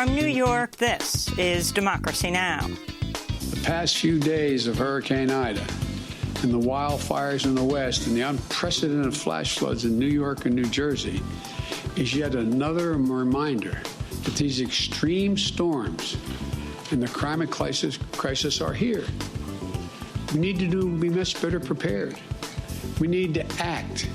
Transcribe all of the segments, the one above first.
From New York, this is Democracy Now! The past few days of Hurricane Ida and the wildfires in the West and the unprecedented flash floods in New York and New Jersey is yet another reminder that these extreme storms and the climate crisis are here. We need to be much better prepared. We need to act.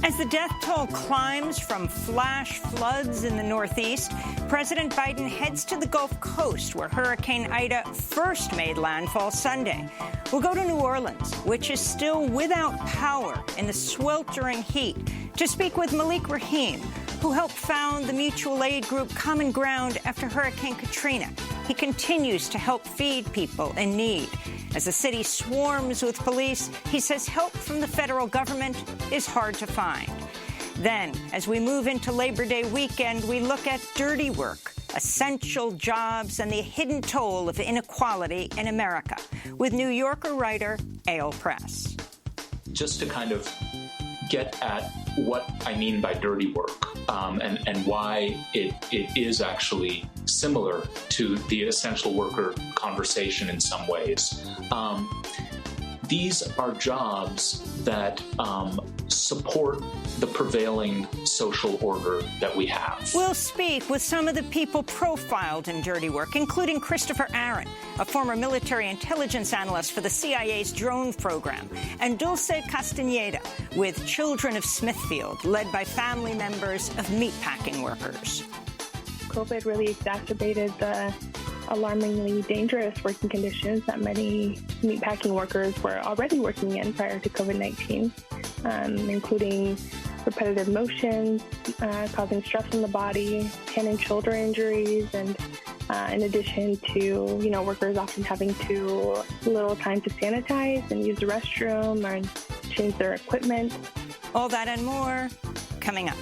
As the death toll climbs from flash floods in the Northeast, President Biden heads to the Gulf Coast, where Hurricane Ida first made landfall Sunday. We'll go to New Orleans, which is still without power in the sweltering heat, to speak with Malik Rahim, who helped found the mutual aid group Common Ground after Hurricane Katrina. He continues to help feed people in need. As the city swarms with police, he says help from the federal government is hard to find. Then, as we move into Labor Day weekend, we look at dirty work, essential jobs, and the hidden toll of inequality in America with New Yorker writer A.L. Press. Just to kind of get at what I mean by dirty work and why it is actually similar to the essential worker conversation in some ways. These are jobs that support the prevailing social order that we have. We'll speak with some of the people profiled in dirty work, including Christopher Aaron, a former military intelligence analyst for the CIA's drone program, and Dulce Castaneda with Children of Smithfield, led by family members of meatpacking workers. COVID really exacerbated the alarmingly dangerous working conditions that many meatpacking workers were already working in prior to COVID-19, including repetitive motions, causing stress on the body, hand and shoulder injuries, and in addition to, workers often having little time to sanitize and use the restroom or change their equipment. All that and more coming up.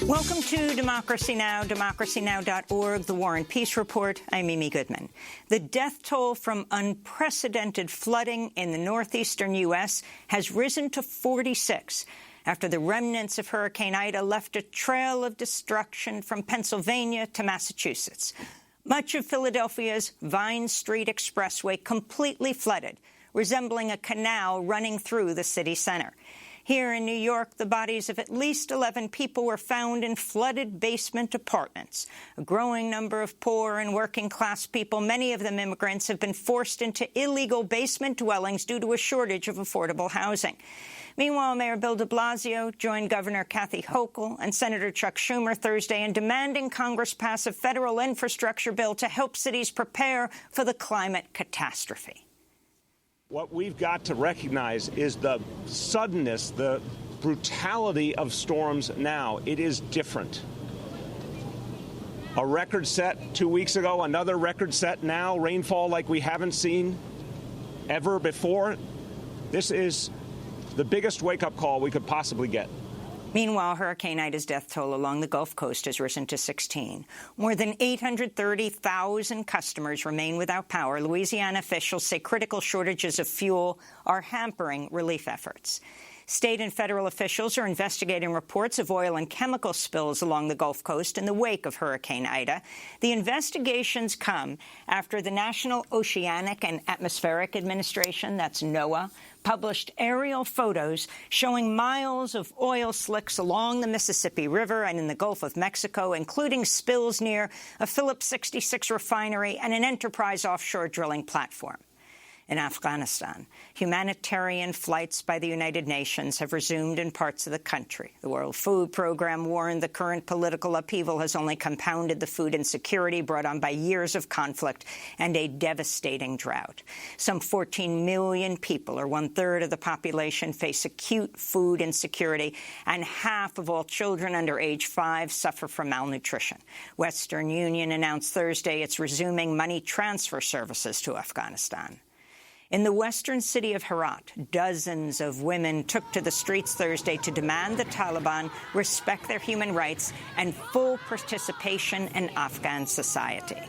Welcome to Democracy Now!, democracynow.org, The War and Peace Report. I'm Mimi Goodman. The death toll from unprecedented flooding in the northeastern U.S. has risen to 46 after the remnants of Hurricane Ida left a trail of destruction from Pennsylvania to Massachusetts. Much of Philadelphia's Vine Street Expressway completely flooded, resembling a canal running through the city center. Here in New York, the bodies of at least 11 people were found in flooded basement apartments. A growing number of poor and working-class people, many of them immigrants, have been forced into illegal basement dwellings due to a shortage of affordable housing. Meanwhile, Mayor Bill de Blasio joined Governor Kathy Hochul and Senator Chuck Schumer Thursday in demanding Congress pass a federal infrastructure bill to help cities prepare for the climate catastrophe. What we've got to recognize is the suddenness, the brutality of storms now. It is different. A record set 2 weeks ago, another record set now, rainfall like we haven't seen ever before. This is the biggest wake-up call we could possibly get. Meanwhile, Hurricane Ida's death toll along the Gulf Coast has risen to 16. More than 830,000 customers remain without power. Louisiana officials say critical shortages of fuel are hampering relief efforts. State and federal officials are investigating reports of oil and chemical spills along the Gulf Coast in the wake of Hurricane Ida. The investigations come after the National Oceanic and Atmospheric Administration, that's NOAA, published aerial photos showing miles of oil slicks along the Mississippi River and in the Gulf of Mexico, including spills near a Phillips 66 refinery and an Enterprise offshore drilling platform. In Afghanistan, humanitarian flights by the United Nations have resumed in parts of the country. The World Food Program warned the current political upheaval has only compounded the food insecurity brought on by years of conflict and a devastating drought. Some 14 million people, or one-third of the population, face acute food insecurity, and half of all children under age 5 suffer from malnutrition. Western Union announced Thursday it's resuming money transfer services to Afghanistan. In the western city of Herat, dozens of women took to the streets Thursday to demand the Taliban respect their human rights and full participation in Afghan society.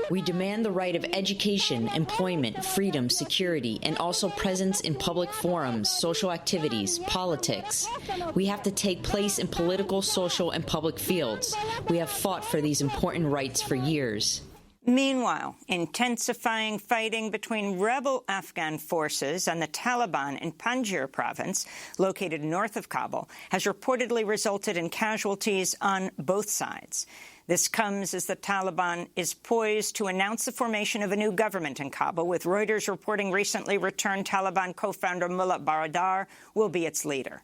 We demand the right of education, employment, freedom, security, and also presence in public forums, social activities, politics. We have to take place in political, social, and public fields. We have fought for these important rights for years. Meanwhile, intensifying fighting between rebel Afghan forces and the Taliban in Panjshir province, located north of Kabul, has reportedly resulted in casualties on both sides. This comes as the Taliban is poised to announce the formation of a new government in Kabul, with Reuters reporting recently returned Taliban co-founder Mullah Baradar will be its leader.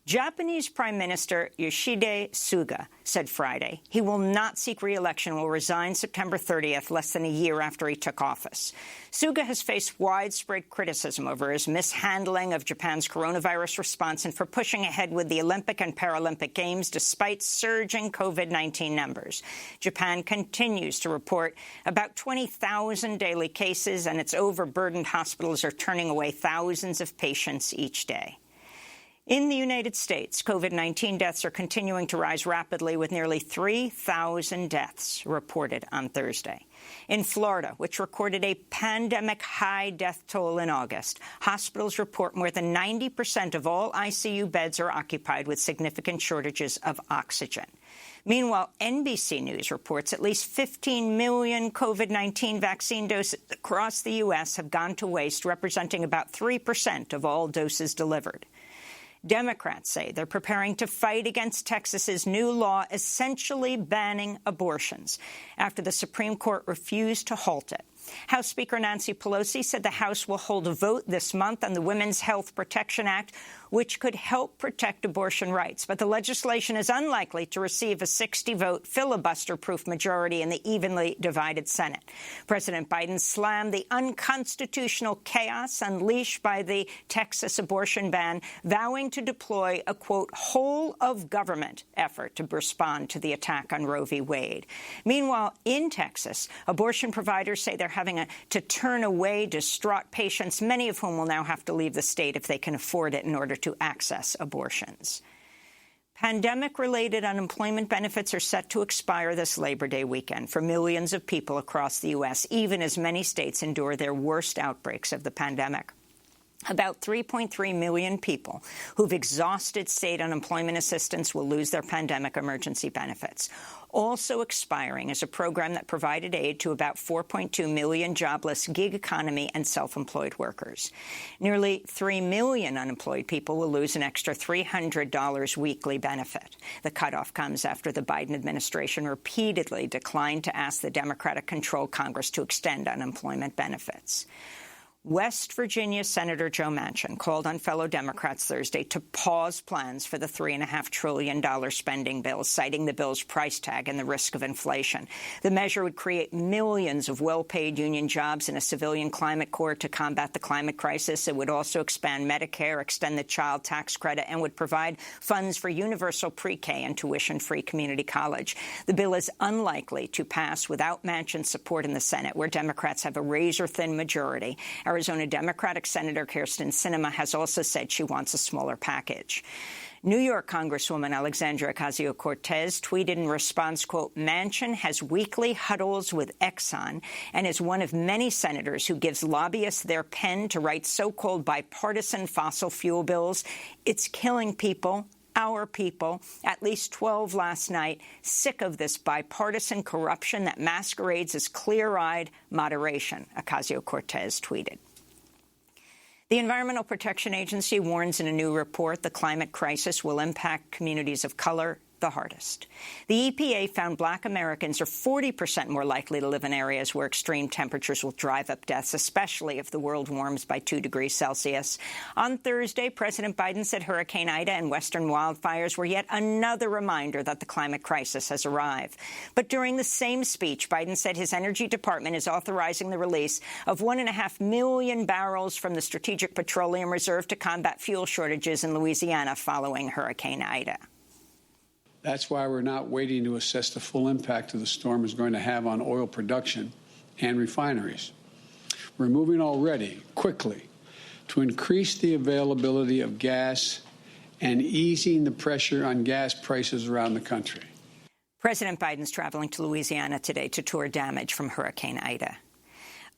Japanese Prime Minister Yoshihide Suga said Friday he will not seek re-election and will resign September 30th, less than a year after he took office. Suga has faced widespread criticism over his mishandling of Japan's coronavirus response and for pushing ahead with the Olympic and Paralympic Games despite surging COVID-19 numbers. Japan continues to report about 20,000 daily cases, and its overburdened hospitals are turning away thousands of patients each day. In the United States, COVID-19 deaths are continuing to rise rapidly, with nearly 3,000 deaths reported on Thursday. In Florida, which recorded a pandemic high death toll in August, hospitals report more than 90% of all ICU beds are occupied, with significant shortages of oxygen. Meanwhile, NBC News reports at least 15 million COVID-19 vaccine doses across the U.S. have gone to waste, representing about 3% of all doses delivered. Democrats say they're preparing to fight against Texas's new law essentially banning abortions after the Supreme Court refused to halt it. House Speaker Nancy Pelosi said the House will hold a vote this month on the Women's Health Protection Act, which could help protect abortion rights. But the legislation is unlikely to receive a 60-vote filibuster-proof majority in the evenly divided Senate. President Biden slammed the unconstitutional chaos unleashed by the Texas abortion ban, vowing to deploy a, quote, whole-of-government effort to respond to the attack on Roe v. Wade. Meanwhile, in Texas, abortion providers say they're having to turn away distraught patients, many of whom will now have to leave the state if they can afford it in order to access abortions. Pandemic-related unemployment benefits are set to expire this Labor Day weekend for millions of people across the U.S., even as many states endure their worst outbreaks of the pandemic. About 3.3 million people who've exhausted state unemployment assistance will lose their pandemic emergency benefits. Also expiring is a program that provided aid to about 4.2 million jobless gig economy and self-employed workers. Nearly 3 million unemployed people will lose an extra $300 weekly benefit. The cutoff comes after the Biden administration repeatedly declined to ask the Democratic-controlled Congress to extend unemployment benefits. West Virginia Senator Joe Manchin called on fellow Democrats Thursday to pause plans for the $3.5 trillion spending bill, citing the bill's price tag and the risk of inflation. The measure would create millions of well-paid union jobs and a civilian climate corps to combat the climate crisis. It would also expand Medicare, extend the child tax credit, and would provide funds for universal pre-K and tuition-free community college. The bill is unlikely to pass without Manchin's support in the Senate, where Democrats have a razor-thin majority. Arizona Democratic Senator Kyrsten Sinema has also said she wants a smaller package. New York Congresswoman Alexandria Ocasio-Cortez tweeted in response, quote, Manchin has weekly huddles with Exxon and is one of many senators who gives lobbyists their pen to write so-called bipartisan fossil fuel bills. It's killing people. Our people, at least 12 last night, sick of this bipartisan corruption that masquerades as clear-eyed moderation, Ocasio-Cortez tweeted. The Environmental Protection Agency warns in a new report the climate crisis will impact communities of color the hardest. The EPA found Black Americans are 40% more likely to live in areas where extreme temperatures will drive up deaths, especially if the world warms by 2 degrees Celsius. On Thursday, President Biden said Hurricane Ida and western wildfires were yet another reminder that the climate crisis has arrived. But during the same speech, Biden said his Energy Department is authorizing the release of 1.5 million barrels from the Strategic Petroleum Reserve to combat fuel shortages in Louisiana following Hurricane Ida. That's why we're not waiting to assess the full impact of the storm is going to have on oil production and refineries. We're moving already, quickly, to increase the availability of gas and easing the pressure on gas prices around the country. President Biden's traveling to Louisiana today to tour damage from Hurricane Ida.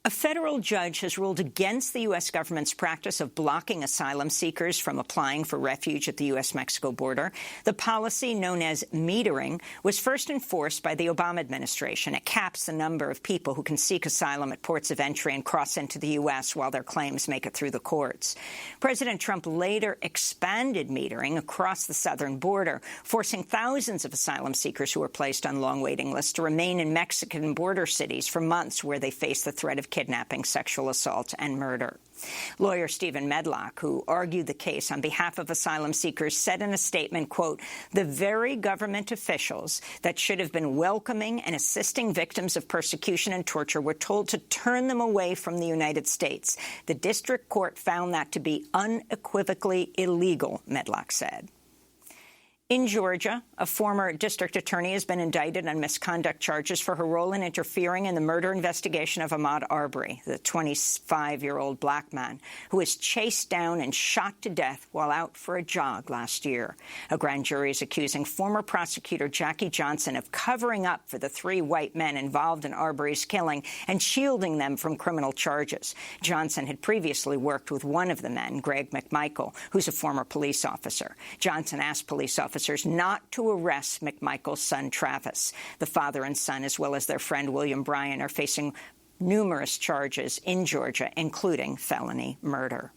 A federal judge has ruled against the U.S. government's practice of blocking asylum seekers from applying for refuge at the U.S.-Mexico border. The policy, known as metering, was first enforced by the Obama administration. It caps the number of people who can seek asylum at ports of entry and cross into the U.S. while their claims make it through the courts. President Trump later expanded metering across the southern border, forcing thousands of asylum seekers who were placed on long waiting lists to remain in Mexican border cities for months, where they face the threat of kidnapping, sexual assault, and murder. Lawyer Stephen Medlock, who argued the case on behalf of asylum seekers, said in a statement, quote, "The very government officials that should have been welcoming and assisting victims of persecution and torture were told to turn them away from the United States. The district court found that to be unequivocally illegal," Medlock said. In Georgia, a former district attorney has been indicted on misconduct charges for her role in interfering in the murder investigation of Ahmaud Arbery, the 25-year-old black man who was chased down and shot to death while out for a jog last year. A grand jury is accusing former prosecutor Jackie Johnson of covering up for the 3 white men involved in Arbery's killing and shielding them from criminal charges. Johnson had previously worked with one of the men, Greg McMichael, who's a former police officer. Johnson asked police officers not to arrest McMichael's son, Travis. The father and son, as well as their friend William Bryan, are facing numerous charges in Georgia, including felony murder.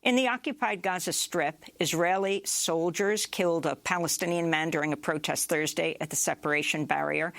In the occupied Gaza Strip, Israeli soldiers killed a Palestinian man during a protest Thursday at the separation barrier.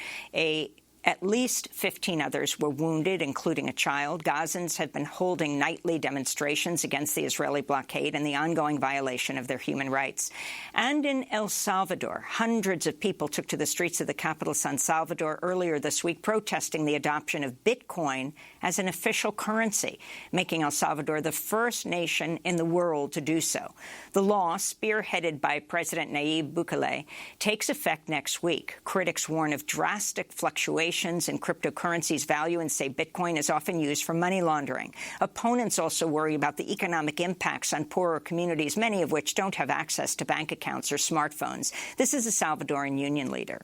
At least 15 others were wounded, including a child. Gazans have been holding nightly demonstrations against the Israeli blockade and the ongoing violation of their human rights. And in El Salvador, hundreds of people took to the streets of the capital, San Salvador, earlier this week, protesting the adoption of Bitcoin as an official currency, making El Salvador the first nation in the world to do so. The law, spearheaded by President Nayib Bukele, takes effect next week. Critics warn of drastic fluctuations in cryptocurrency's value and say Bitcoin is often used for money laundering. Opponents also worry about the economic impacts on poorer communities, many of which don't have access to bank accounts or smartphones. This is a Salvadoran union leader.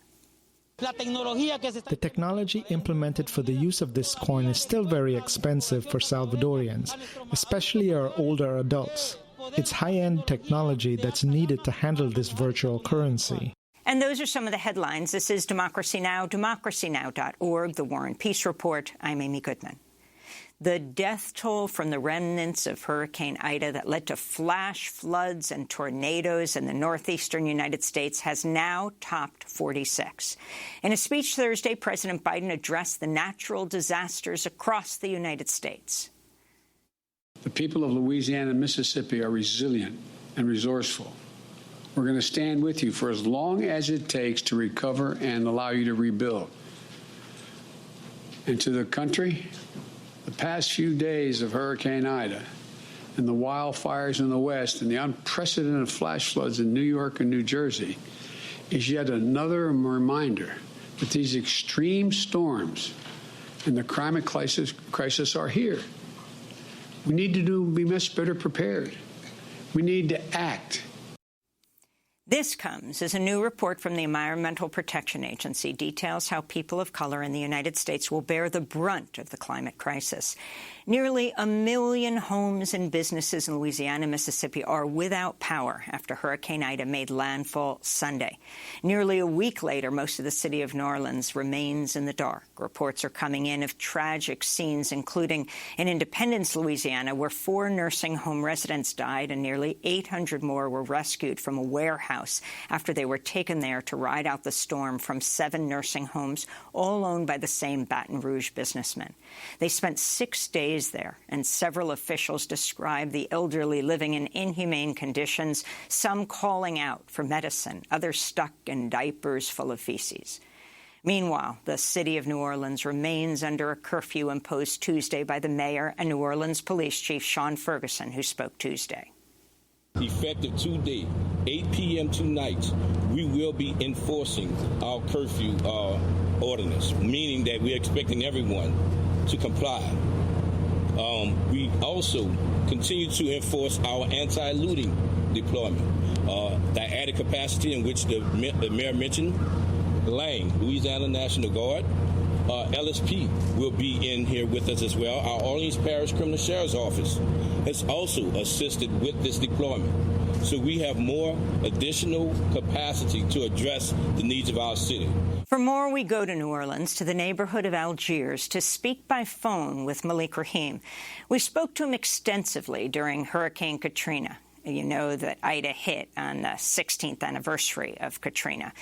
The technology implemented for the use of this coin is still very expensive for Salvadorians, especially our older adults. It's high-end technology that's needed to handle this virtual currency. And those are some of the headlines. This is Democracy Now!, democracynow.org, The War and Peace Report. I'm Amy Goodman. The death toll from the remnants of Hurricane Ida that led to flash floods and tornadoes in the northeastern United States has now topped 46. In a speech Thursday, President Biden addressed the natural disasters across the United States. The people of Louisiana and Mississippi are resilient and resourceful. We're going to stand with you for as long as it takes to recover and allow you to rebuild. And to the country, the past few days of Hurricane Ida and the wildfires in the West and the unprecedented flash floods in New York and New Jersey is yet another reminder that these extreme storms and the climate crisis are here. We need to be much better prepared. We need to act. This comes as a new report from the Environmental Protection Agency details how people of color in the United States will bear the brunt of the climate crisis. Nearly 1 million homes and businesses in Louisiana and Mississippi are without power after Hurricane Ida made landfall Sunday. Nearly a week later, most of the city of New Orleans remains in the dark. Reports are coming in of tragic scenes, including in Independence, Louisiana, where 4 nursing home residents died and nearly 800 more were rescued from a warehouse after they were taken there to ride out the storm from 7 nursing homes, all owned by the same Baton Rouge businessman. They spent 6 days there, and several officials described the elderly living in inhumane conditions, some calling out for medicine, others stuck in diapers full of feces. Meanwhile, the city of New Orleans remains under a curfew imposed Tuesday by the mayor and New Orleans Police Chief Sean Ferguson, who spoke Tuesday. Effective today, 8 p.m. tonight, we will be enforcing our curfew ordinance, meaning that we're expecting everyone to comply. We also continue to enforce our anti-looting deployment. The added capacity in which the mayor mentioned Lang, Louisiana National Guard. LSP will be in here with us as well. Our Orleans Parish Criminal Sheriff's Office has also assisted with this deployment. So we have more additional capacity to address the needs of our city. For more, we go to New Orleans, to the neighborhood of Algiers, to speak by phone with Malik Rahim. We spoke to him extensively during Hurricane Katrina. You know that Ida hit on the 16th anniversary of Katrina.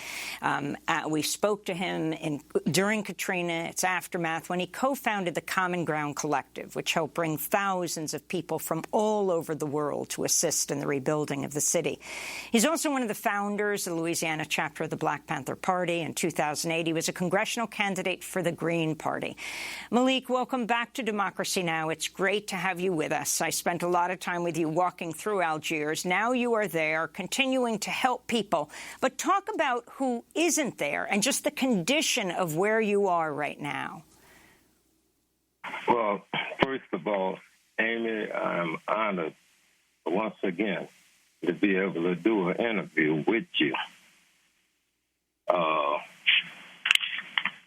We spoke to him during Katrina, its aftermath, when he co-founded the Common Ground Collective, which helped bring thousands of people from all over the world to assist in the rebuilding of the city. He's also one of the founders of the Louisiana chapter of the Black Panther Party. In 2008, he was a congressional candidate for the Green Party. Malik, welcome back to Democracy Now! It's great to have you with us. I spent a lot of time with you walking through Algiers. Now you are there, continuing to help people. But talk about who isn't there and just the condition of where you are right now. Well, first of all, Amy, I'm honored once again to be able to do an interview with you.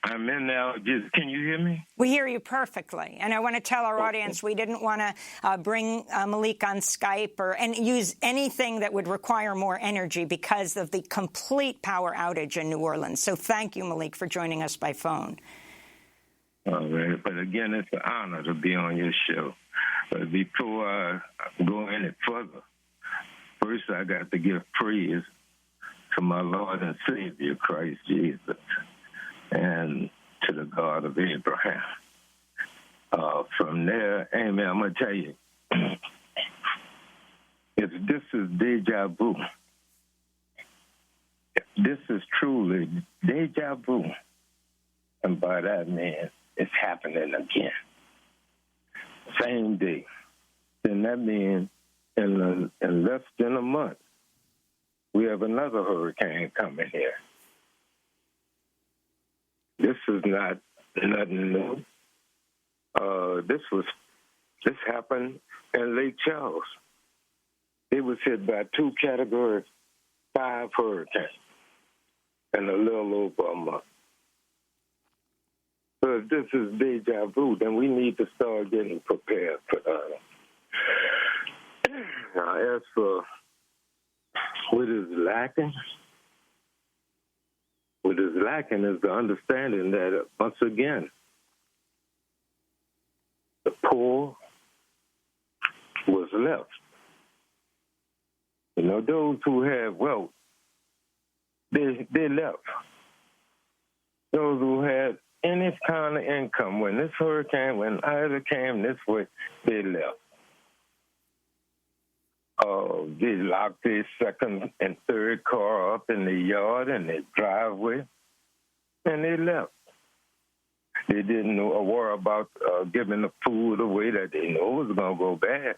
I'm in Algiers. Can you hear me? We hear you perfectly. And I want to tell our audience we didn't want to bring Malik on Skype and use anything that would require more energy because of the complete power outage in New Orleans. So thank you, Malik, for joining us by phone. All right. But again, it's an honor to be on your show. But before I go any further, first I got to give praise to my Lord and Savior, Christ Jesus, and to the God of Abraham. From there, Amy, I'm going to tell you, if this is deja vu, if this is truly deja vu, and by that I mean it's happening again, same day, then that means in less than a month, we have another hurricane coming here. This is not nothing new. This happened in Lake Charles. It was hit by 2 Category 5 hurricanes in a little over a month. So if this is deja vu, then we need to start getting prepared for that. Now, as for what is lacking is the understanding that, once again, the poor was left. You know, those who have wealth, they left. Those who had any kind of income, when this hurricane, when Ida came this way, they left. They locked their second and third car up in the yard and their driveway, and they left. They didn't worry about giving the food away that they know was going to go bad.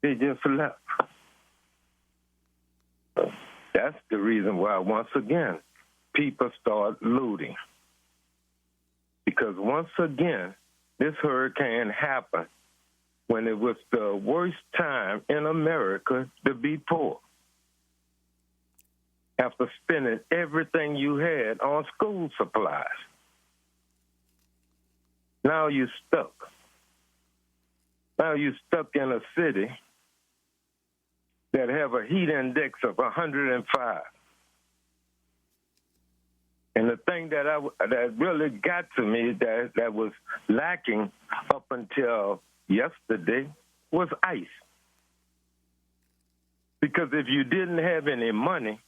They just left. That's the reason why, once again, people start looting. Because once again, this hurricane happened when it was the worst time in America to be poor. After spending everything you had on school supplies. Now you're stuck. Now you're stuck in a city that have a heat index of 105. And the thing that really got to me that was lacking up until yesterday was ice. Because if you didn't have any money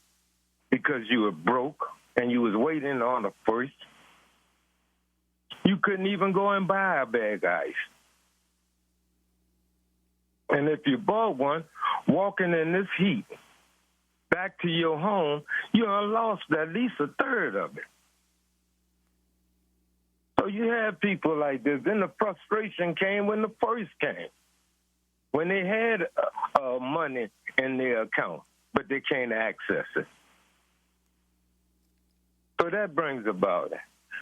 because you were broke and you was waiting on the first, you couldn't even go and buy a bag of ice. And if you bought one, walking in this heat back to your home, you lost at least a third of it. So you have people like this. Then the frustration came when the first came, when they had money in their account, but they can't access it. So that brings about it.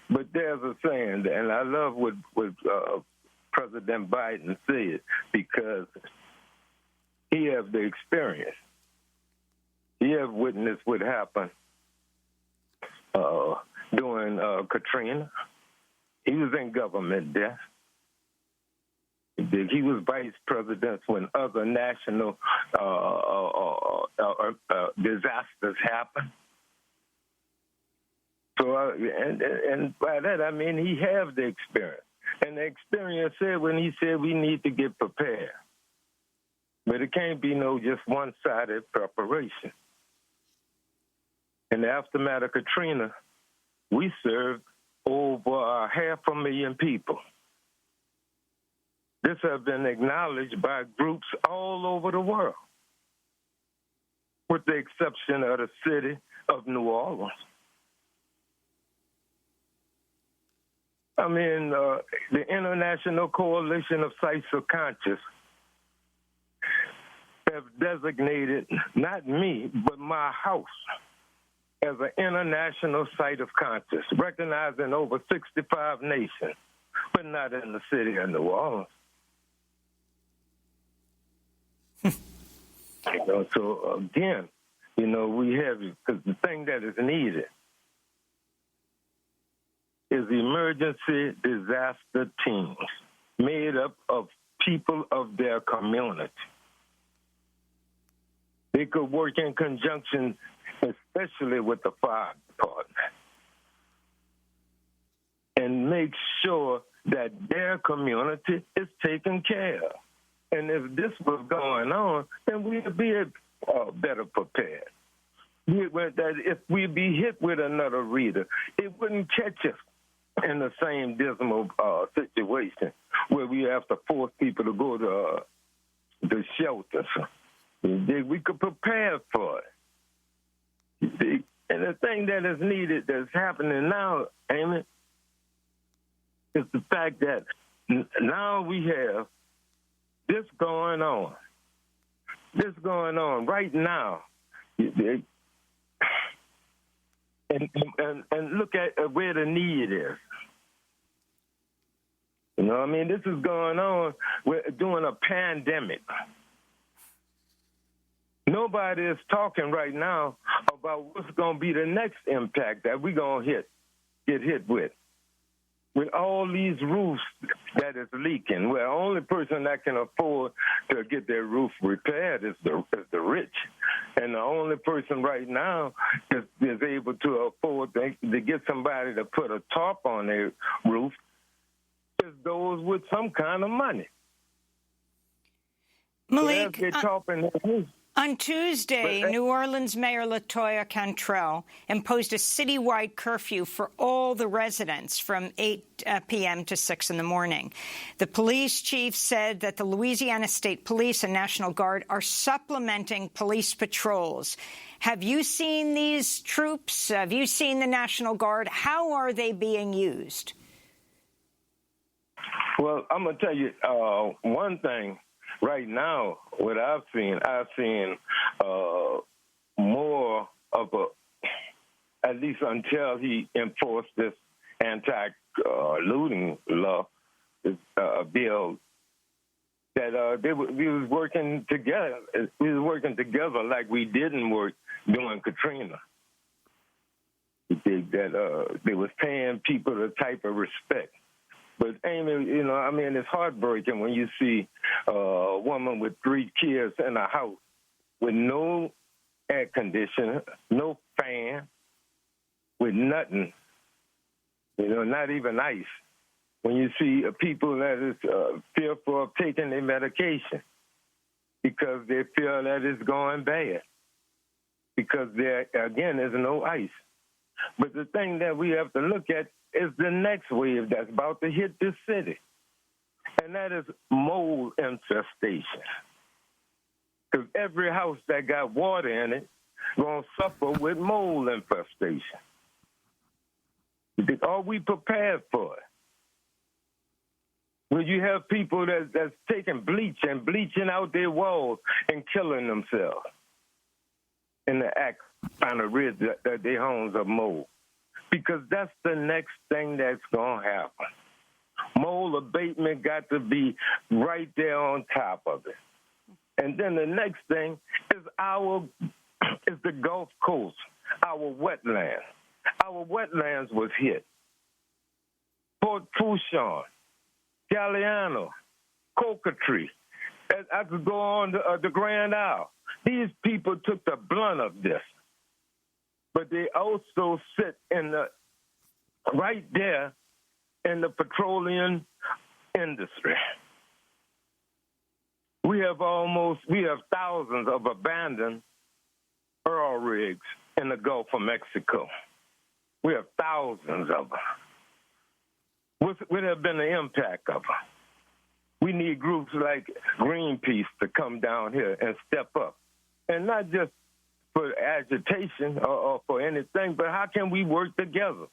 But there's a saying, and I love what President Biden said, because he has the experience. He has witnessed what happened during Katrina. He was in government desk. He was vice president when other national disasters happened. So, and by that I mean he has the experience. And the experience said when he said we need to get prepared. But it can't be no just one-sided preparation. In the aftermath of Katrina, we served over 500,000 people. This has been acknowledged by groups all over the world, with the exception of the city of New Orleans. I mean, the International Coalition of Sites of Conscience have designated, not me, but my house as an international site of conscience, recognized in over 65 nations, but not in the city of New Orleans. So again, we have, because the thing that is needed is emergency disaster teams made up of people of their community. They could work in conjunction, especially with the fire department, and make sure that their community is taken care of. And if this was going on, then we'd be better prepared. If we'd be hit with another Rita, it wouldn't catch us in the same dismal situation where we have to force people to go to the shelters. We could prepare for it. And the thing that is needed that's happening now, Amy, is the fact that now we have this going on right now. And look at where the need is. This is going on during a pandemic. Nobody is talking right now about what's going to be the next impact that we're going to get hit with all these roofs that is leaking. Well, the only person that can afford to get their roof repaired is the rich. And the only person right now is able to afford to get somebody to put a tarp on their roof is those with some kind of money. Malik, they're tarping their roof. On Tuesday, New Orleans Mayor LaToya Cantrell imposed a citywide curfew for all the residents from 8 p.m. to 6 in the morning. The police chief said that the Louisiana State Police and National Guard are supplementing police patrols. Have you seen these troops? Have you seen the National Guard? How are they being used? Well, I'm going to tell you one thing. Right now, what I've seen more of at least until he enforced this anti-looting law, this bill, that we was working together. We was working together like we didn't work during Katrina. That they was paying people the type of respect. But, Amy, it's heartbreaking when you see a woman with 3 kids in a house with no air conditioner, no fan, with nothing, not even ice. When you see people that is fearful of taking their medication because they feel that it's going bad, because there, again, there's no ice. But the thing that we have to look at is the next wave that's about to hit this city, and that is mold infestation. Because every house that got water in it going to suffer with mold infestation. Are we prepared for it? Will you have people that's taking bleach and bleaching out their walls and killing themselves in the act trying to rid their homes of mold? Because that's the next thing that's going to happen. Mold abatement got to be right there on top of it. And then the next thing is the Gulf Coast, our wetlands. Our wetlands was hit. Port Fourchon, Galliano, Cocotree. I could go on to the Grand Isle. These people took the blunt of this. But they also sit right there in the petroleum industry. We have thousands of abandoned oil rigs in the Gulf of Mexico. We have thousands of them. What would have been the impact of them? We need groups like Greenpeace to come down here and step up. And not just for agitation or for anything, but how can we work together?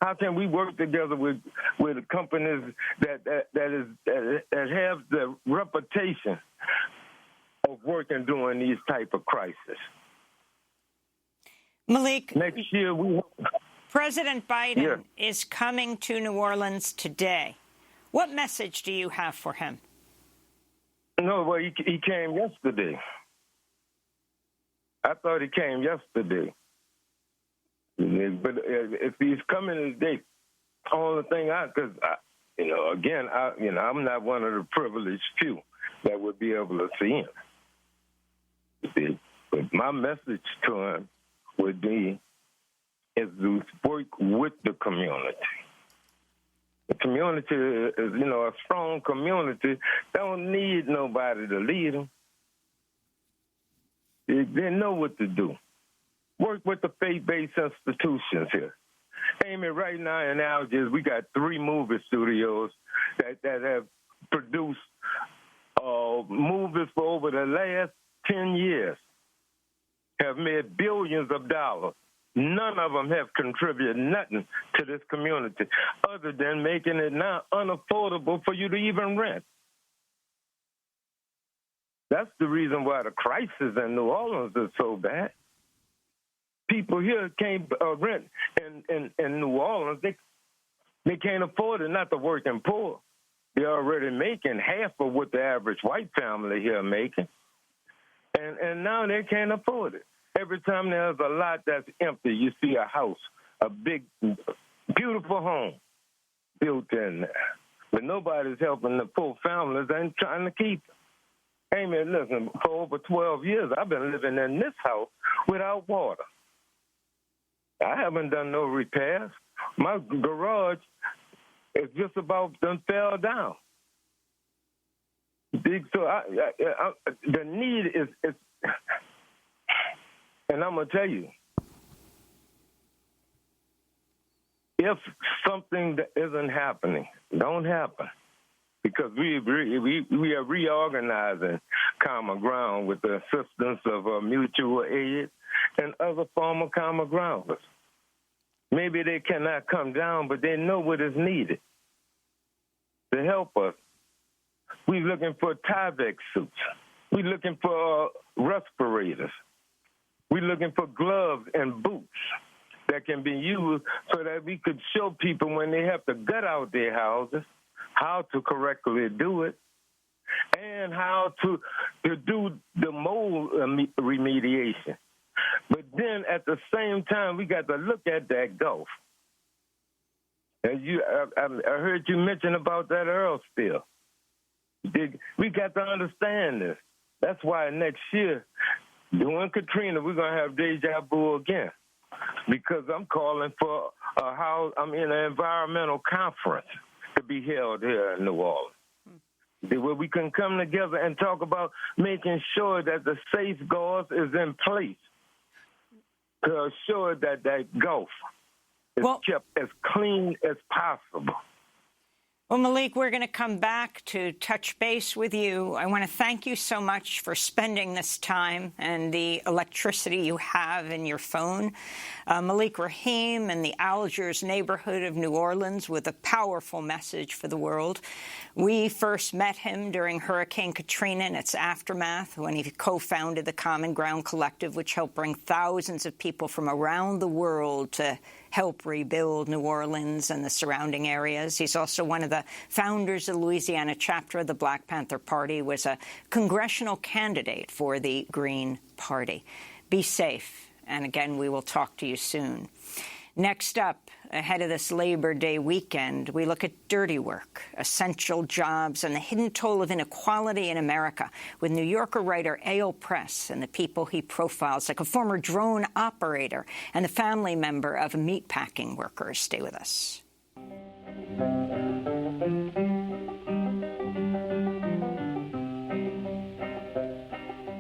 How can we work together with companies that have the reputation of working during these type of crises? Malik, next year President Biden is coming to New Orleans today. What message do you have for him? No, well, he came yesterday. I thought he came yesterday. But if he's coming today, the only thing I'm not one of the privileged few that would be able to see him. But my message to him would be is to work with the community. The community is, a strong community. Don't need nobody to lead them. They know what to do. Work with the faith-based institutions here. Amy, right now in Algiers, we got 3 movie studios that have produced movies for over the last 10 years, have made billions of dollars. None of them have contributed nothing to this community other than making it now unaffordable for you to even rent. That's the reason why the crisis in New Orleans is so bad. People here can't rent in New Orleans. They can't afford it, not the working poor. They're already making half of what the average white family here making. And now they can't afford it. Every time there's a lot that's empty, you see a house, a big, beautiful home built in there. But nobody's helping the poor families and trying to keep it. Hey, man, listen, for over 12 years, I've been living in this house without water. I haven't done no repairs. My garage is just about done fell down. So the need is, and I'm going to tell you, if something that isn't happening, don't happen. Because we are reorganizing Common Ground with the assistance of mutual aid and other form of common grounders. Maybe they cannot come down, but they know what is needed to help us. We're looking for Tyvek suits. We're looking for respirators. We're looking for gloves and boots that can be used so that we could show people when they have to gut out their houses how to correctly do it, and how to do the mold remediation. But then at the same time, we got to look at that Gulf. And I heard you mention about that oil spill. We got to understand this. That's why next year, during Katrina, we're going to have deja vu again. Because I'm calling for I'm in an environmental conference to be held here in New Orleans, where we can come together and talk about making sure that the safeguards is in place to assure that that Gulf is kept as clean as possible. Well, Malik, we're going to come back to touch base with you. I want to thank you so much for spending this time and the electricity you have in your phone. Malik Rahim in the Algiers neighborhood of New Orleans with a powerful message for the world. We first met him during Hurricane Katrina and its aftermath when he co-founded the Common Ground Collective, which helped bring thousands of people from around the world to help rebuild New Orleans and the surrounding areas. He's also one of the founders of the Louisiana chapter of the Black Panther Party, was a congressional candidate for the Green Party. Be safe And again, we will talk to you soon. Next up, ahead of this Labor Day weekend, we look at dirty work, essential jobs, and the hidden toll of inequality in America with New Yorker writer A.O. Press and the people he profiles, like a former drone operator and the family member of meatpacking workers. Stay with us.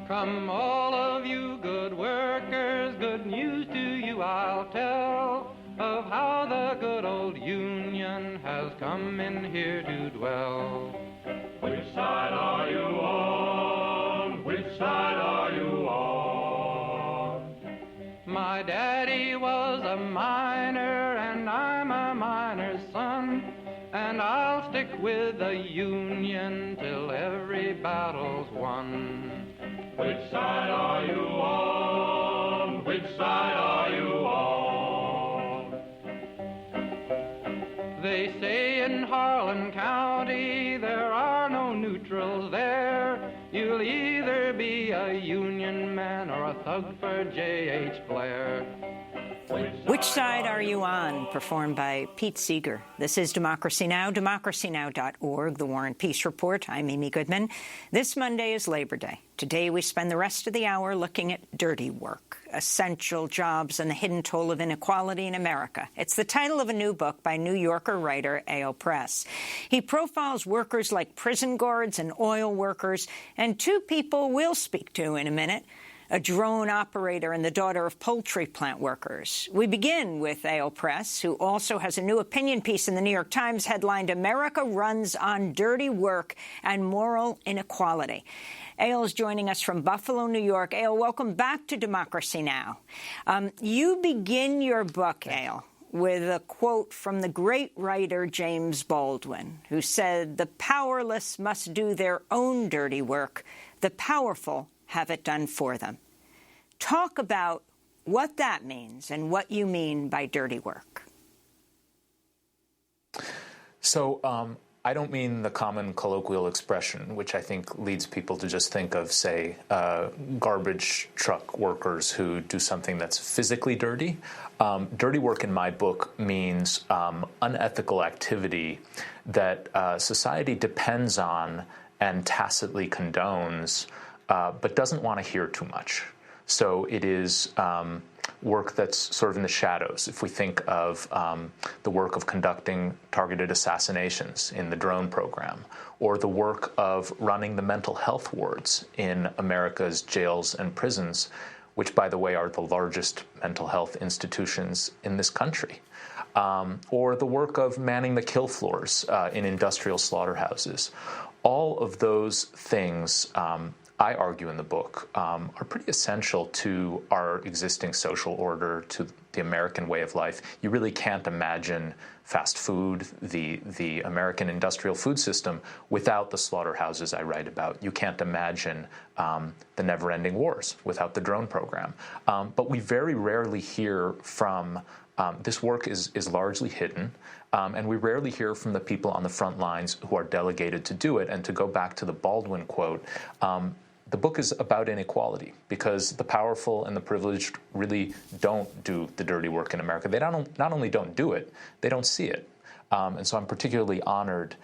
Come all of you good workers, good news to you I'll tell of how the good old Union has come in here to dwell. Which side are you on? Which side are you on? My daddy was a miner and I'm a miner's son, and I'll stick with the Union till every battle's won. Which side are you on? Which side are you on? They say in Harlan County there are no neutrals there. You'll either be a Union man or a thug for J.H. Blair. Which side are you on? Performed by Pete Seeger. This is Democracy Now!, democracynow.org, The War and Peace Report. I'm Amy Goodman. This Monday is Labor Day. Today we spend the rest of the hour looking at dirty work, essential jobs, and the hidden toll of inequality in America. It's the title of a new book by New Yorker writer A.O. Press. He profiles workers like prison guards and oil workers, and two people we'll speak to in a minute, a drone operator and the daughter of poultry plant workers. We begin with A.O. Press, who also has a new opinion piece in the New York Times headlined, "America Runs on Dirty Work and Moral Inequality." A.O. is joining us from Buffalo, New York. A.O., welcome back to Democracy Now! You begin your book, A.O., with a quote from the great writer James Baldwin, who said, "The powerless must do their own dirty work. The powerful have it done for them." Talk about what that means and what you mean by dirty work. So I don't mean the common colloquial expression, which I think leads people to just think of, say, garbage truck workers who do something that's physically dirty. Dirty work in my book means unethical activity that society depends on and tacitly condones, but doesn't want to hear too much. So it is work that's sort of in the shadows. If we think of the work of conducting targeted assassinations in the drone program, or the work of running the mental health wards in America's jails and prisons, which, by the way, are the largest mental health institutions in this country, or the work of manning the kill floors in industrial slaughterhouses. All of those things, I argue in the book, are pretty essential to our existing social order, to the American way of life. You really can't imagine fast food, the American industrial food system, without the slaughterhouses I write about. You can't imagine the never-ending wars without the drone program. But we very rarely hear from, this work is largely hidden, and we rarely hear from the people on the front lines who are delegated to do it. And to go back to the Baldwin quote, the book is about inequality, because the powerful and the privileged really don't do the dirty work in America. They not only don't do it, they don't see it. And so I'm particularly honored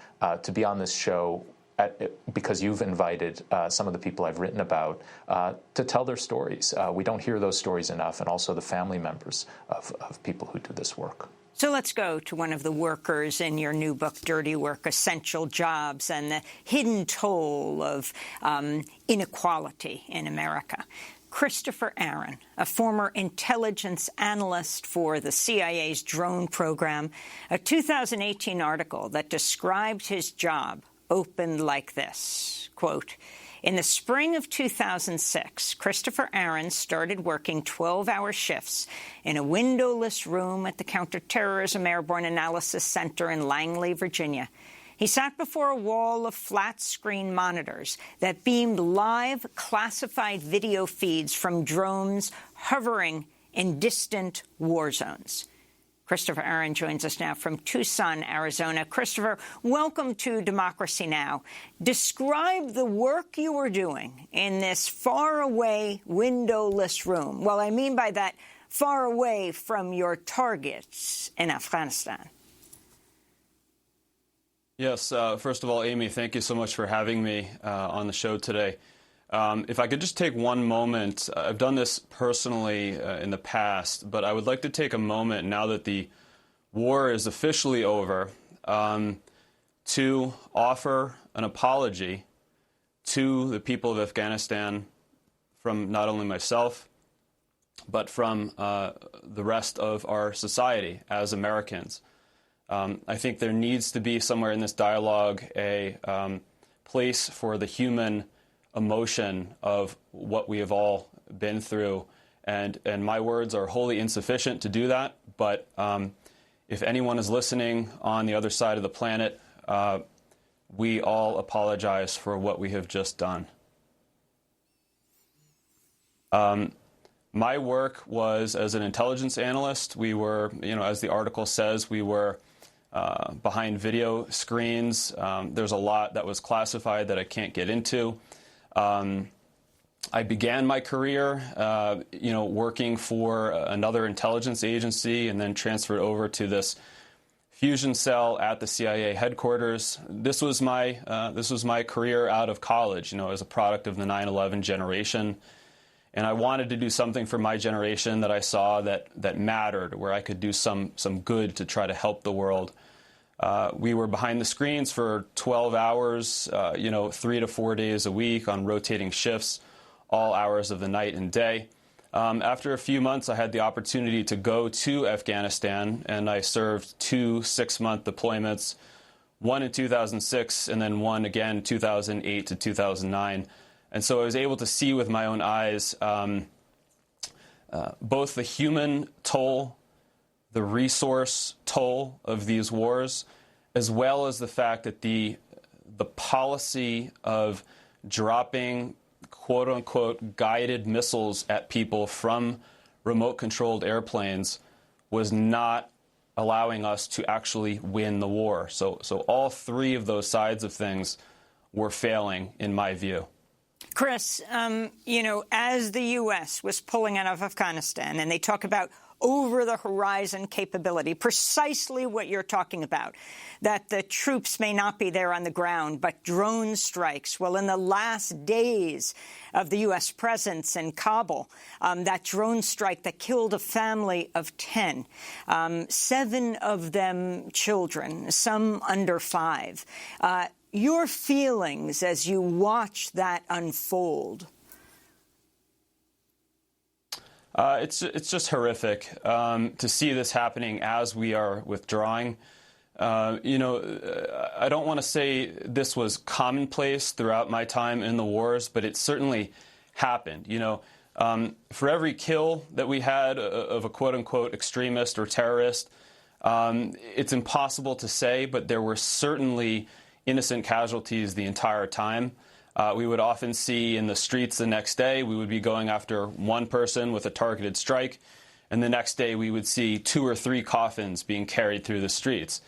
to be on this show because you've invited some of the people I've written about to tell their stories. We don't hear those stories enough, and also the family members of people who do this work. So let's go to one of the workers in your new book, Dirty Work, Essential Jobs, and the hidden toll of inequality in America. Christopher Aaron, a former intelligence analyst for the CIA's drone program, a 2018 article that described his job opened like this, quote, "In the spring of 2006, Christopher Aaron started working 12-hour shifts in a windowless room at the Counterterrorism Airborne Analysis Center in Langley, Virginia. He sat before a wall of flat-screen monitors that beamed live classified video feeds from drones hovering in distant war zones." Christopher Aaron joins us now from Tucson, Arizona. Christopher, welcome to Democracy Now! Describe the work you were doing in this faraway, windowless room. Well, I mean by that, far away from your targets in Afghanistan. Yes. First of all, Amy, thank you so much for having me on the show today. If I could just take one moment, I've done this personally in the past, but I would like to take a moment now that the war is officially over to offer an apology to the people of Afghanistan from not only myself, but from the rest of our society as Americans. I think there needs to be somewhere in this dialogue a place for the human emotion of what we have all been through. And my words are wholly insufficient to do that. But if anyone is listening on the other side of the planet, we all apologize for what we have just done. My work was as an intelligence analyst. We were, as the article says, we were behind video screens. There's a lot that was classified that I can't get into. I began my career, working for another intelligence agency and then transferred over to this fusion cell at the CIA headquarters. This was my career out of college, as a product of the 9/11 generation. And I wanted to do something for my generation that I saw that mattered, where I could do some good to try to help the world. We were behind the screens for 12 hours, 3 to 4 days a week on rotating shifts, all hours of the night and day. After a few months, I had the opportunity to go to Afghanistan, and I served 2 6-month deployments, one in 2006 and then one again 2008 to 2009. And so I was able to see with my own eyes both the human toll, the resource toll of these wars, as well as the fact that the policy of dropping quote-unquote guided missiles at people from remote-controlled airplanes was not allowing us to actually win the war. So all three of those sides of things were failing, in my view. Chris, as the U.S. was pulling out of Afghanistan, and they talk about over-the-horizon capability, precisely what you're talking about, that the troops may not be there on the ground, but drone strikes. Well, in the last days of the U.S. presence in Kabul, that drone strike that killed a family of 10, 7 of them children, some under 5. Your feelings as you watch that unfold? It's just horrific to see this happening as we are withdrawing. I don't want to say this was commonplace throughout my time in the wars, but it certainly happened. For every kill that we had of a quote-unquote extremist or terrorist, it's impossible to say, but there were certainly innocent casualties the entire time. We would often see in the streets the next day, we would be going after one person with a targeted strike, and the next day we would see 2 or 3 coffins being carried through the streets.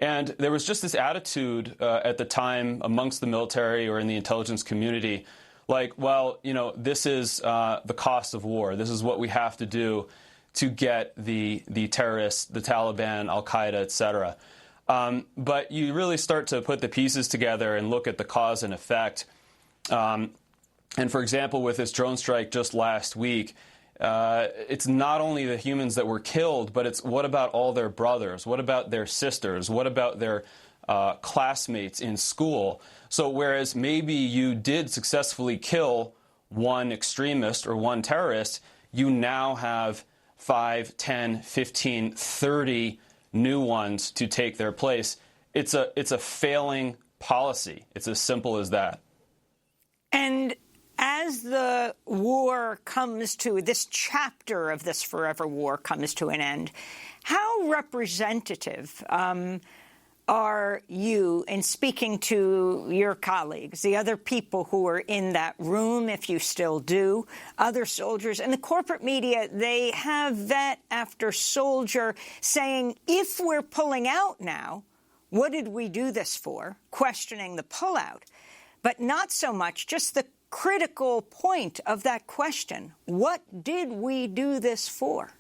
And there was just this attitude at the time amongst the military or in the intelligence community, like, well, this is the cost of war. This is what we have to do to get the terrorists, the Taliban, Al-Qaeda, et cetera. But you really start to put the pieces together and look at the cause and effect. And for example, with this drone strike just last week, it's not only the humans that were killed, but it's what about all their brothers? What about their sisters? What about their classmates in school? So whereas maybe you did successfully kill one extremist or one terrorist, you now have 5, 10, 15, 30 new ones to take their place. It's a failing policy. It's as simple as that. And as the war comes to, this chapter of this forever war comes to an end, how representative are you, in speaking to your colleagues, the other people who were in that room, if you still do, other soldiers, and the corporate media, they have vet after soldier saying, if we're pulling out now, what did we do this for? Questioning the pullout. But not so much just the critical point of that question. What did we do this for?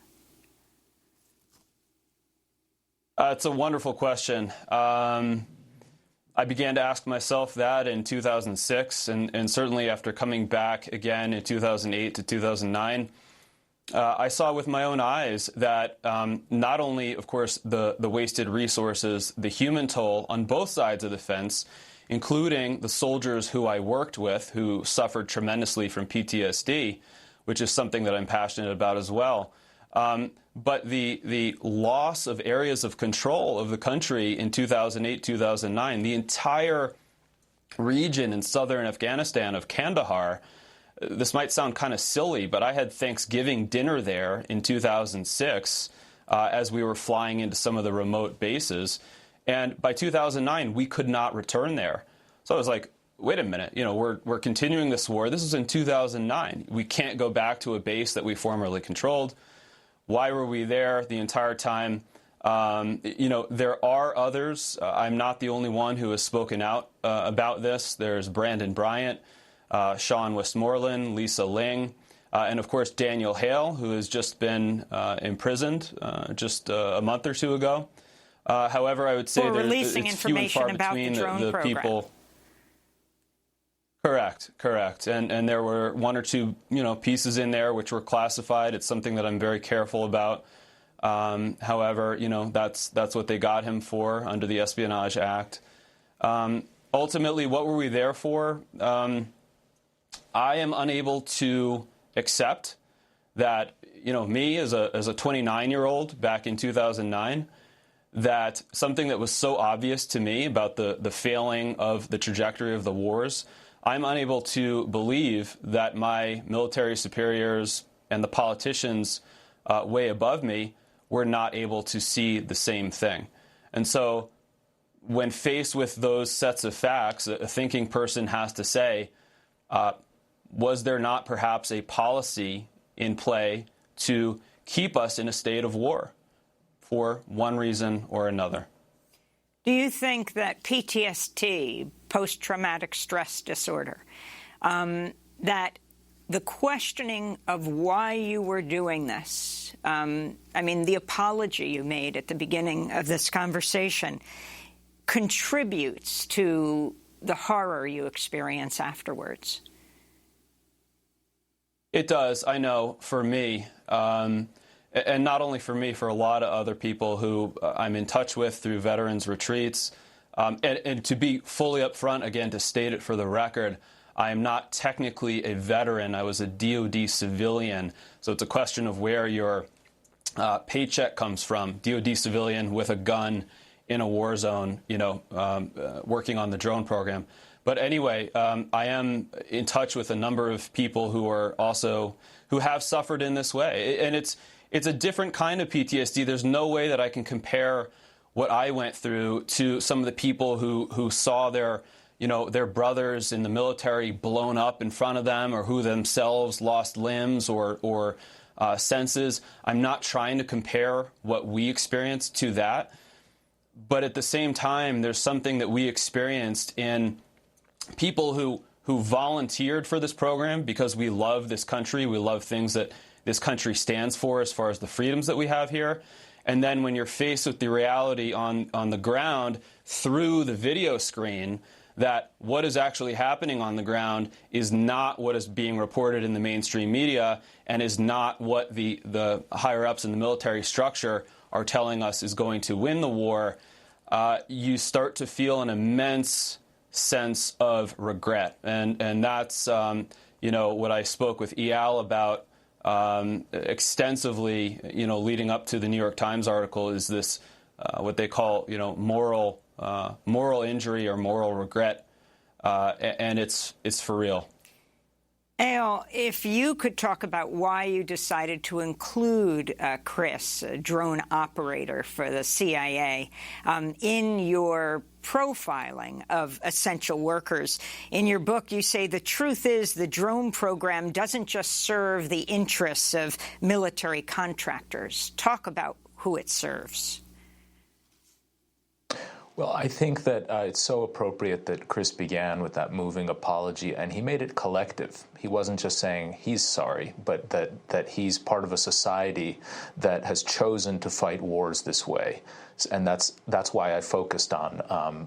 It's a wonderful question. I began to ask myself that in 2006, and certainly after coming back again in 2008 to 2009, I saw with my own eyes that not only, of course, the wasted resources, the human toll on both sides of the fence, including the soldiers who I worked with who suffered tremendously from PTSD, which is something that I'm passionate about as well. But the loss of areas of control of the country in 2008, 2009, the entire region in southern Afghanistan of Kandahar, this might sound kind of silly, but I had Thanksgiving dinner there in 2006 as we were flying into some of the remote bases. And by 2009, we could not return there. So I was like, wait a minute, we're continuing this war. This is in 2009. We can't go back to a base that we formerly controlled. Why were we there the entire time? There are others. I'm not the only one who has spoken out about this. There's Brandon Bryant, Sean Westmoreland, Lisa Ling, and of course Daniel Hale, who has just been imprisoned just a month or two ago. However, I would say releasing it's few and far between the people. Correct. And there were one or two, pieces in there which were classified. It's something that I'm very careful about. However, that's what they got him for under the Espionage Act. Ultimately, what were we there for? I am unable to accept that, me as a 29-year-old back in 2009, that something that was so obvious to me about the failing of the trajectory of the wars, I'm unable to believe that my military superiors and the politicians way above me were not able to see the same thing. And so when faced with those sets of facts, a thinking person has to say, was there not perhaps a policy in play to keep us in a state of war for one reason or another? Do you think that PTSD, post-traumatic stress disorder, that the questioning of why you were doing this, the apology you made at the beginning of this conversation, contributes to the horror you experience afterwards? It does, I know, for me. And not only for me, for a lot of other people who I'm in touch with through veterans retreats. And to be fully upfront, again, to state it for the record, I am not technically a veteran. I was a DOD civilian. So it's a question of where your paycheck comes from. DOD civilian with a gun in a war zone, working on the drone program. But anyway, I am in touch with a number of people who have suffered in this way. And it's a different kind of PTSD. There's no way that I can compare what I went through to some of the people who saw their brothers in the military blown up in front of them, or who themselves lost limbs or senses. I'm not trying to compare what we experienced to that. But at the same time, there's something that we experienced in people who volunteered for this program because we love this country. We love things that this country stands for as far as the freedoms that we have here. And then when you're faced with the reality on the ground through the video screen, that what is actually happening on the ground is not what is being reported in the mainstream media, and is not what the higher-ups in the military structure are telling us is going to win the war, you start to feel an immense sense of regret. And that's, what I spoke with Eyal about extensively, leading up to the New York Times article, is this what they call, moral injury or moral regret, and it's for real. Eyal, if you could talk about why you decided to include Chris, a drone operator for the CIA, in your profiling of essential workers. In your book, you say the truth is the drone program doesn't just serve the interests of military contractors. Talk about who it serves. Well, I think that it's so appropriate that Chris began with that moving apology, and he made it collective. He wasn't just saying he's sorry, but that he's part of a society that has chosen to fight wars this way. And that's why I focused on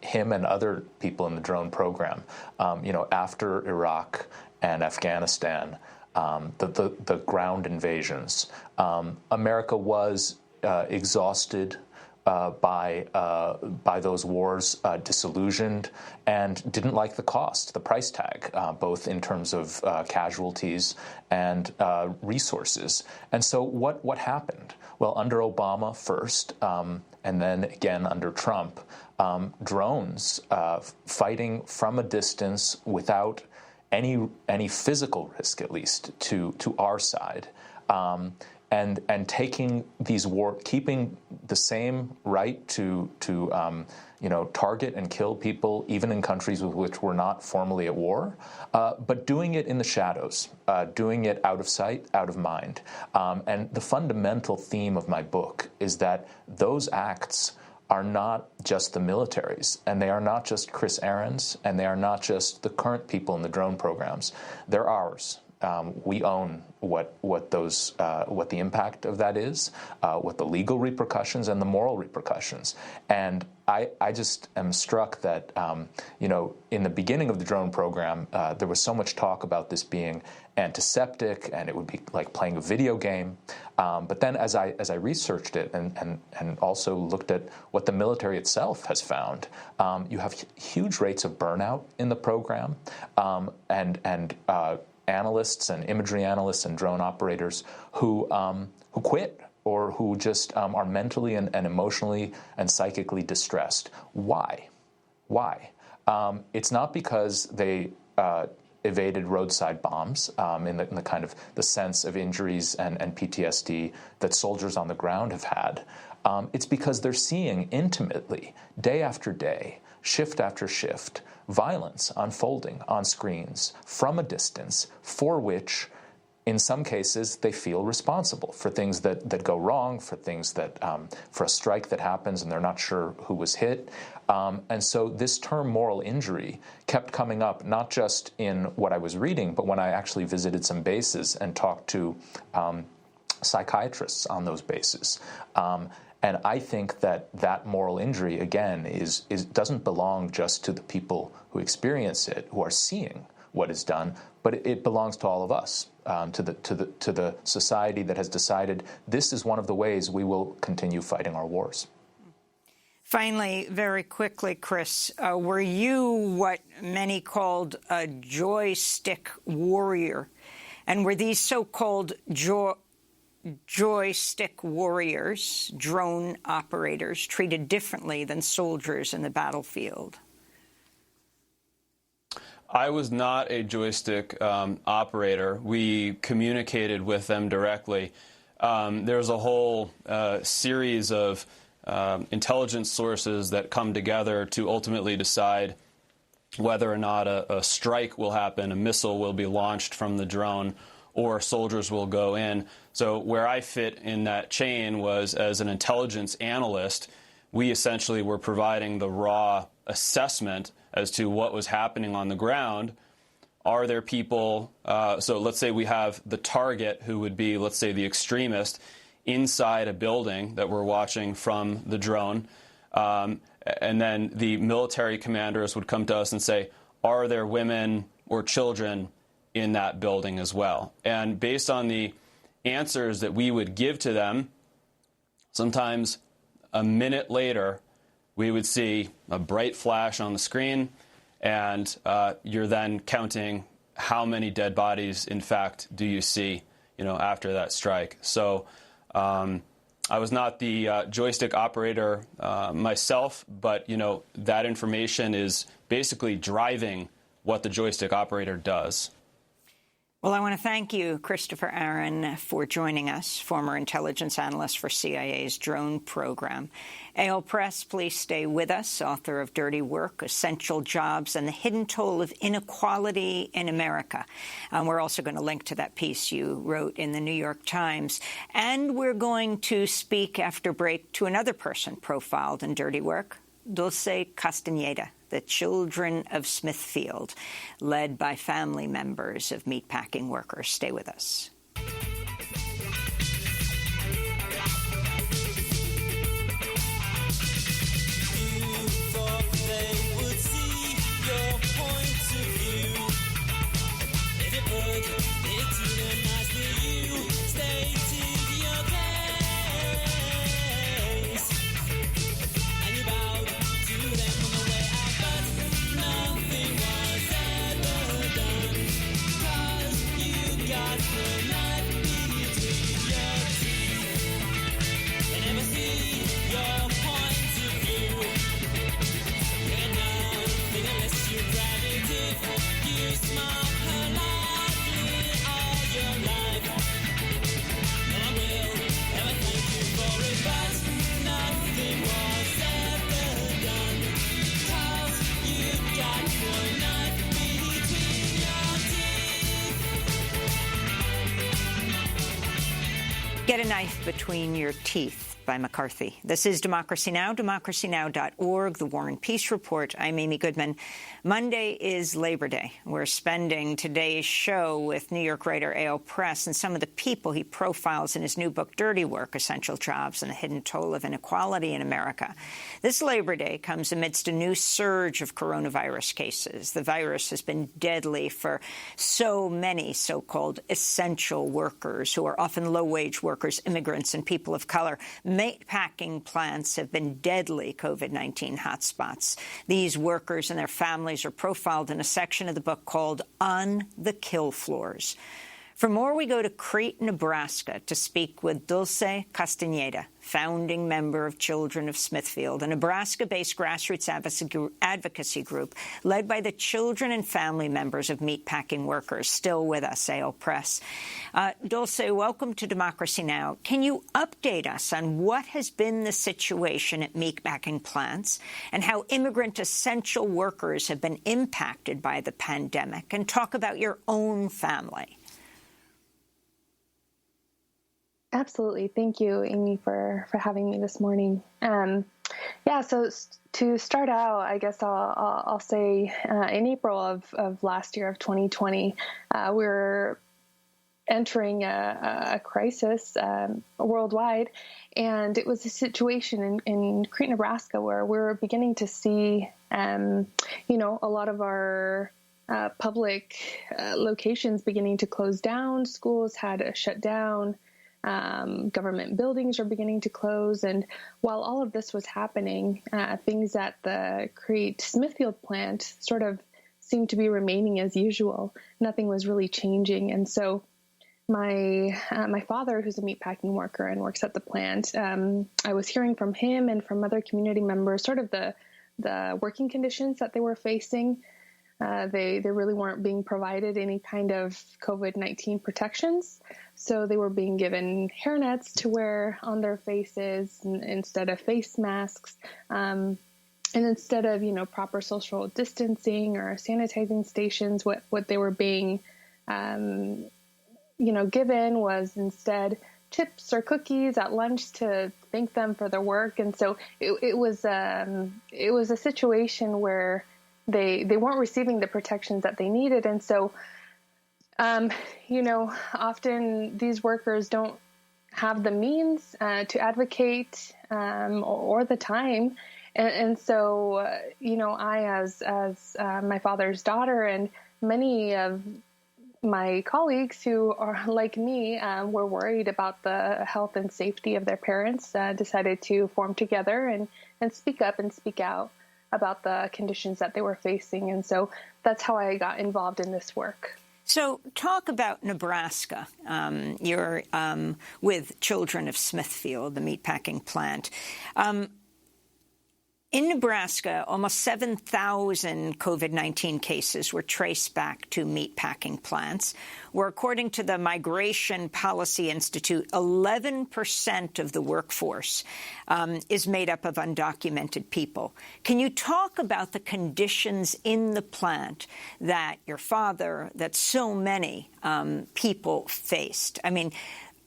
him and other people in the drone program. After Iraq and Afghanistan, the ground invasions, America was exhausted by those wars, disillusioned, and didn't like the cost, the price tag, both in terms of casualties and resources. And so what happened? Well, under Obama first, and then again under Trump, drones fighting from a distance without any physical risk, at least, to our side. And taking these keeping the same right to target and kill people, even in countries with which we're not formally at war, but doing it in the shadows, doing it out of sight, out of mind. And the fundamental theme of my book is that those acts are not just the military's, and they are not just Chris Aaron's, and they are not just the current people in the drone programs. They're ours. We own what the impact of that is, what the legal repercussions and the moral repercussions. And I just am struck that in the beginning of the drone program, there was so much talk about this being antiseptic and it would be like playing a video game. But then as I researched it and also looked at what the military itself has found, you have huge rates of burnout in the program, and analysts and imagery analysts and drone operators who quit or who just are mentally and emotionally and psychically distressed. Why? It's not because they evaded roadside bombs in the kind of the sense of injuries and PTSD that soldiers on the ground have had. It's because they're seeing intimately, day after day, shift after shift, violence unfolding on screens from a distance for which, in some cases, they feel responsible for things that go wrong, for things that, for a strike that happens and they're not sure who was hit. And so this term moral injury kept coming up, not just in what I was reading, but when I actually visited some bases and talked to psychiatrists on those bases. And I think that moral injury, again, doesn't belong just to the people who experience it, who are seeing what is done, but it belongs to all of us, to the society that has decided this is one of the ways we will continue fighting our wars. Finally, very quickly, Chris, were you what many called a joystick warrior? And were these so-called joystick warriors, drone operators, treated differently than soldiers in the battlefield? I was not a joystick operator. We communicated with them directly. There's a whole series of intelligence sources that come together to ultimately decide whether or not a strike will happen, a missile will be launched from the drone, or soldiers will go in. So where I fit in that chain was as an intelligence analyst, we essentially were providing the raw assessment as to what was happening on the ground. Are there people, so let's say we have the target who would be, let's say, the extremist inside a building that we're watching from the drone, and then the military commanders would come to us and say, are there women or children in that building as well? And based on the answers that we would give to them, sometimes a minute later, we would see a bright flash on the screen, and you're then counting how many dead bodies, in fact, do you see, after that strike. So I was not the joystick operator myself, but, that information is basically driving what the joystick operator does. Well, I want to thank you, Christopher Aaron, for joining us, former intelligence analyst for CIA's drone program. Eyal Press, please stay with us, author of Dirty Work, Essential Jobs, and the Hidden Toll of Inequality in America. We're also going to link to that piece you wrote in the New York Times. And we're going to speak after break to another person profiled in Dirty Work, Dulce Castañeda, the Children of Smithfield, led by family members of meatpacking workers. Stay with us. Get a Knife Between Your Teeth by McCarthy. This is Democracy Now!, democracynow.org, The War and Peace Report. I'm Amy Goodman. Monday is Labor Day. We're spending today's show with New York writer Eyal Press and some of the people he profiles in his new book, Dirty Work, Essential Jobs, and the Hidden Toll of Inequality in America. This Labor Day comes amidst a new surge of coronavirus cases. The virus has been deadly for so many so-called essential workers who are often low-wage workers, immigrants, and people of color. Meatpacking plants have been deadly COVID-19 hotspots. These workers and their families are profiled in a section of the book called On the Kill Floors. For more, we go to Crete, Nebraska, to speak with Dulce Castañeda, founding member of Children of Smithfield, a Nebraska-based grassroots advocacy group led by the children and family members of meatpacking workers. Still with us, Eyal Press. Dulce, welcome to Democracy Now! Can you update us on what has been the situation at meatpacking plants and how immigrant essential workers have been impacted by the pandemic, and talk about your own family? Absolutely. Thank you, Amy, for having me this morning. So to start out, I guess I'll say in April of last year of 2020, we were entering a crisis worldwide, and it was a situation in Crete, Nebraska, where we were beginning to see, a lot of our public locations beginning to close down. Schools had shut down. Government buildings are beginning to close. And while all of this was happening, things at the Crete Smithfield plant sort of seemed to be remaining as usual. Nothing was really changing. And so my father, who's a meatpacking worker and works at the plant, I was hearing from him and from other community members sort of the working conditions that they were facing. They really weren't being provided any kind of COVID-19 protections. So they were being given hairnets to wear on their faces instead of face masks. And instead of, proper social distancing or sanitizing stations, what they were being, given was instead chips or cookies at lunch to thank them for their work. And so it was a situation where they weren't receiving the protections that they needed. And so, often these workers don't have the means to advocate or the time. And so, I, as my father's daughter, and many of my colleagues who are like me were worried about the health and safety of their parents, decided to form together and speak up and speak out about the conditions that they were facing. And so that's how I got involved in this work. So talk about Nebraska. You're with Children of Smithfield, the meatpacking plant. In Nebraska, almost 7,000 COVID-19 cases were traced back to meatpacking plants, where, according to the Migration Policy Institute, 11% of the workforce is made up of undocumented people. Can you talk about the conditions in the plant that your father, that so many people faced? I mean,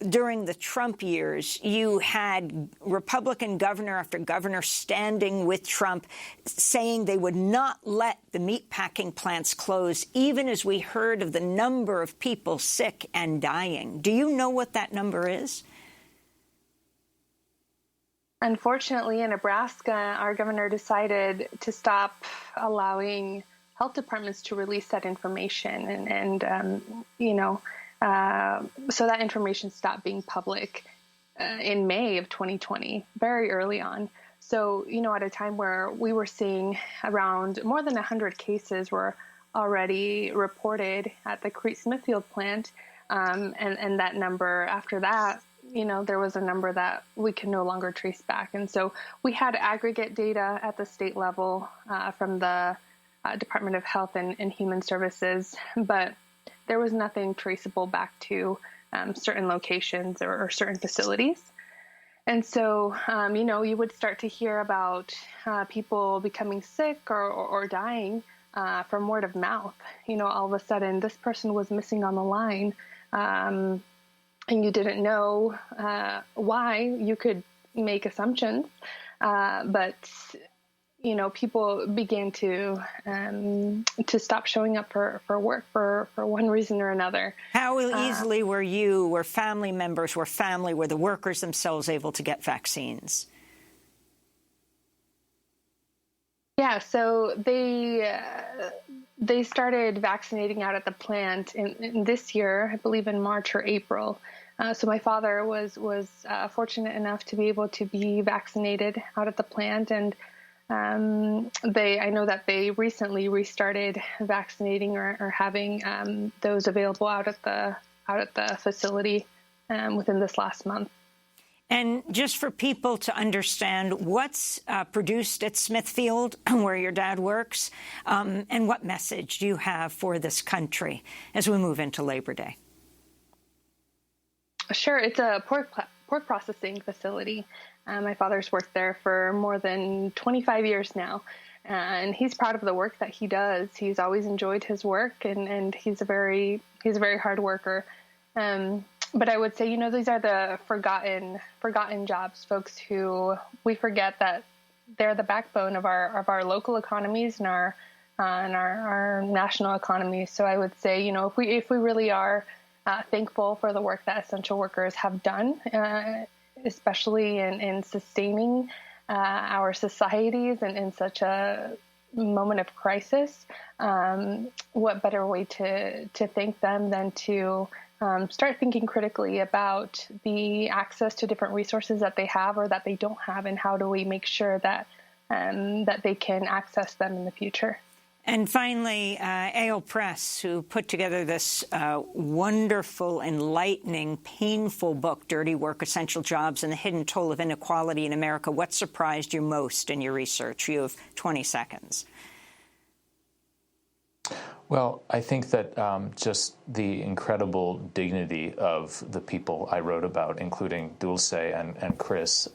during the Trump years, you had Republican governor after governor standing with Trump saying they would not let the meatpacking plants close, even as we heard of the number of people sick and dying. Do you know what that number is? Unfortunately, in Nebraska, our governor decided to stop allowing health departments to release that information. So that information stopped being public in May of 2020, very early on. So, at a time where we were seeing around more than 100 cases were already reported at the Crete-Smithfield plant, and that number after that, there was a number that we could no longer trace back. And so we had aggregate data at the state level from the Department of Health and Human Services, but there was nothing traceable back to certain locations or certain facilities. And so, you would start to hear about people becoming sick or dying from word of mouth. All of a sudden, this person was missing on the line, and you didn't know why. You could make assumptions, but people began to stop showing up for work for one reason or another. How easily were family members, were the workers themselves able to get vaccines? Yeah, so they started vaccinating out at the plant in this year, I believe in March or April. So my father was fortunate enough to be able to be vaccinated out at the plant, and I know that they recently restarted vaccinating or having those available out at the facility within this last month. And just for people to understand, what's produced at Smithfield, where your dad works, and what message do you have for this country as we move into Labor Day? Sure, it's a pork processing facility. My father's worked there for more than 25 years now, and he's proud of the work that he does. He's always enjoyed his work, and he's a very hard worker. But I would say, these are the forgotten jobs, folks who we forget that they're the backbone of our local economies and our national economies. So I would say, if we really are thankful for the work that essential workers have done, especially in sustaining our societies and in such a moment of crisis, what better way to thank them than to start thinking critically about the access to different resources that they have or that they don't have, and how do we make sure that they can access them in the future. And finally, AO Press, who put together this wonderful, enlightening, painful book, Dirty Work, Essential Jobs, and the Hidden Toll of Inequality in America. What surprised you most in your research? You have 20 seconds. Well, I think that just the incredible dignity of the people I wrote about, including Dulce and Chris.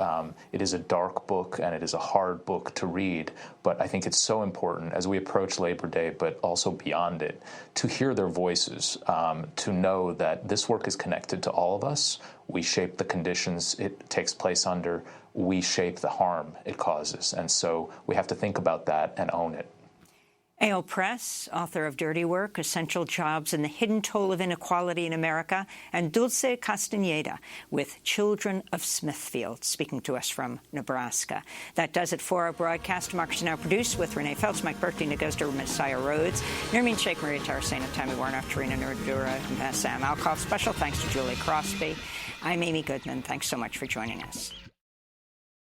It is a dark book and it is a hard book to read, but I think it's so important as we approach Labor Day, but also beyond it, to hear their voices, to know that this work is connected to all of us. We shape the conditions it takes place under. We shape the harm it causes. And so we have to think about that and own it. AO Press, author of Dirty Work, Essential Jobs, and the Hidden Toll of Inequality in America, and Dulce Castañeda with Children of Smithfield, speaking to us from Nebraska. That does it for our broadcast. Democracy Now! Produced with Renee Phelps, Mike Berkey, Nagosda, Messiah Rhodes, Nermeen Sheikh, Maria Tarasena, Tammy Warnock, Tarina Nurdura, and Sam Alcoff. Special thanks to Julie Crosby. I'm Amy Goodman. Thanks so much for joining us.